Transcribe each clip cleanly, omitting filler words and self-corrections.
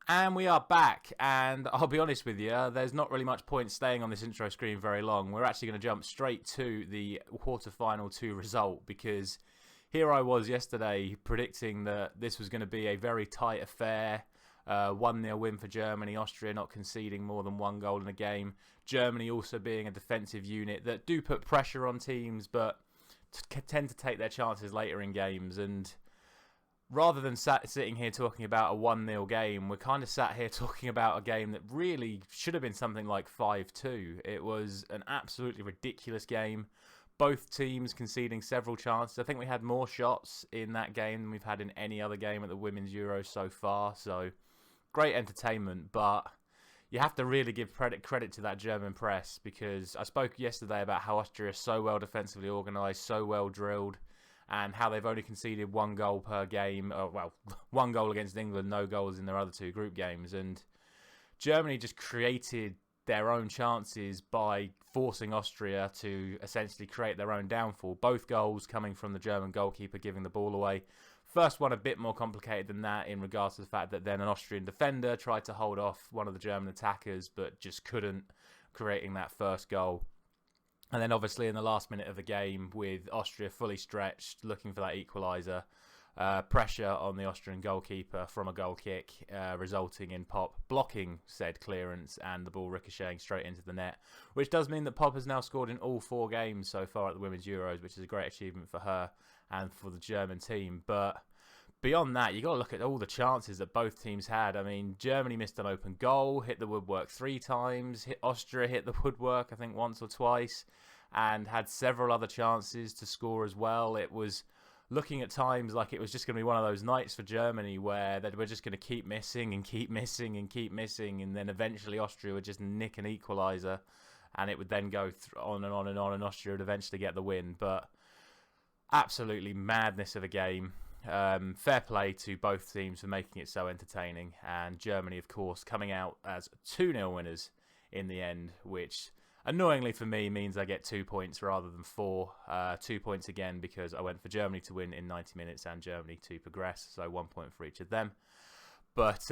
And we are back, and I'll be honest with you, there's not really much point staying on this intro screen very long. We're actually going to jump straight to the quarter-final 2 result, because here I was yesterday predicting that this was going to be a very tight affair. 1-0 win for Germany, Austria not conceding more than one goal in a game. Germany also being a defensive unit that do put pressure on teams, but tend to take their chances later in games. And rather than sitting here talking about a 1-0 game, we're kind of sat here talking about a game that really should have been something like 5-2. It was an absolutely ridiculous game. Both teams conceding several chances. I think we had more shots in that game than we've had in any other game at the Women's Euros so far. So, great entertainment, but you have to really give credit to that German press, because I spoke yesterday about how Austria is so well defensively organised, so well drilled, and how they've only conceded one goal per game. One goal against England, no goals in their other two group games. And Germany just created their own chances by forcing Austria to essentially create their own downfall. Both goals coming from the German goalkeeper giving the ball away. First one a bit more complicated than that in regards to the fact that then an Austrian defender tried to hold off one of the German attackers but just couldn't, creating that first goal. And then obviously in the last minute of the game, with Austria fully stretched, looking for that equaliser, pressure on the Austrian goalkeeper from a goal kick, resulting in Pop blocking said clearance and the ball ricocheting straight into the net, which does mean that Pop has now scored in all 4 games so far at the Women's Euros, which is a great achievement for her and for the German team. But beyond that, you've got to look at all the chances that both teams had. I mean, Germany missed an open goal, hit the woodwork 3 times. Austria hit the woodwork, I think, once or twice, and had several other chances to score as well. It was looking at times like it was just going to be one of those nights for Germany where they were just going to keep missing and keep missing and keep missing, and then eventually Austria would just nick an equaliser, and it would then go on and on and on, and Austria would eventually get the win. But absolutely madness of a game. Fair play to both teams for making it so entertaining, and Germany, of course, coming out as 2-0 winners in the end, which annoyingly for me means I get 2 points rather than 4. 2 points again because I went for Germany to win in 90 minutes and Germany to progress, so 1 point for each of them. But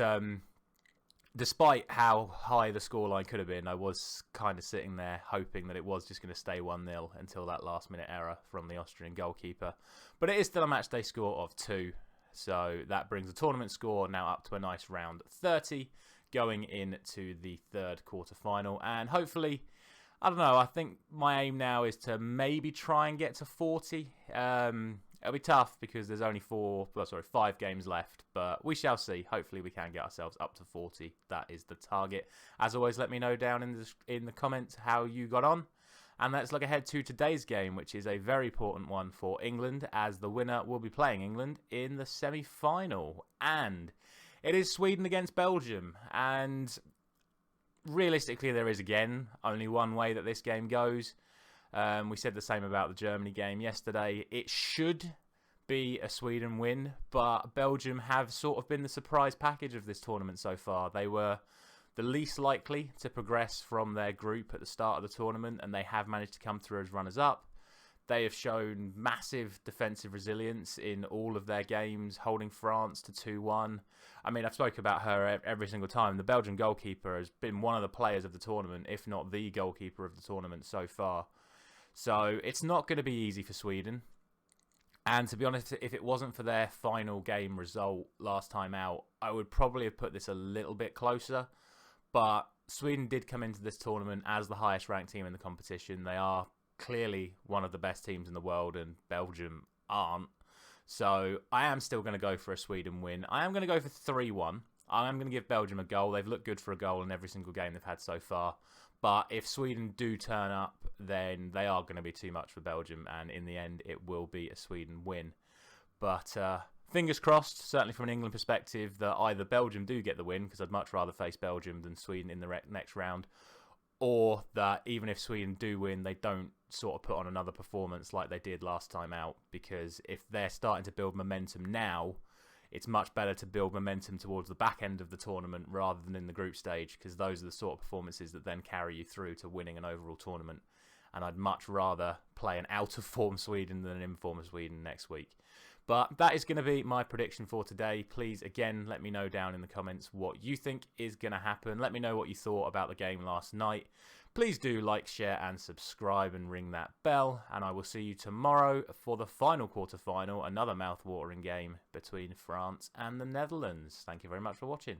despite how high the scoreline could have been, I was kind of sitting there hoping that it was just going to stay 1-0 until that last-minute error from the Austrian goalkeeper. But it is still a matchday score of 2, so that brings the tournament score now up to a nice round 30, going into the third quarter-final. And hopefully, I don't know, I think my aim now is to maybe try and get to 40. It'll be tough because there's only 5 games left, but we shall see. Hopefully we can get ourselves up to 40. That is the target. As always, let me know down in the comments how you got on. And let's look ahead to today's game, which is a very important one for England, as the winner will be playing England in the semi-final. And it is Sweden against Belgium. And realistically, there is, again, only one way that this game goes. We said the same about the Germany game yesterday. It should be a Sweden win, but Belgium have sort of been the surprise package of this tournament so far. They were the least likely to progress from their group at the start of the tournament, and they have managed to come through as runners-up. They have shown massive defensive resilience in all of their games, holding France to 2-1. I mean, I've spoken about her every single time. The Belgian goalkeeper has been one of the players of the tournament, if not the goalkeeper of the tournament so far. So it's not going to be easy for Sweden. And to be honest, if it wasn't for their final game result last time out, I would probably have put this a little bit closer. But Sweden did come into this tournament as the highest ranked team in the competition. They are clearly one of the best teams in the world, and Belgium aren't. So I am still going to go for a Sweden win. I am going to go for 3-1. I am going to give Belgium a goal. They've looked good for a goal in every single game they've had so far. But if Sweden do turn up, then they are going to be too much for Belgium. And in the end, it will be a Sweden win. But fingers crossed, certainly from an England perspective, that either Belgium do get the win, because I'd much rather face Belgium than Sweden in the next round, or that even if Sweden do win, they don't sort of put on another performance like they did last time out. Because if they're starting to build momentum now, it's much better to build momentum towards the back end of the tournament rather than in the group stage, because those are the sort of performances that then carry you through to winning an overall tournament. And I'd much rather play an out-of-form Sweden than an in-form Sweden next week. But that is going to be my prediction for today. Please, again, let me know down in the comments what you think is going to happen. Let me know what you thought about the game last night. Please do like, share and subscribe and ring that bell. And I will see you tomorrow for the final quarter-final, another mouth-watering game between France and the Netherlands. Thank you very much for watching.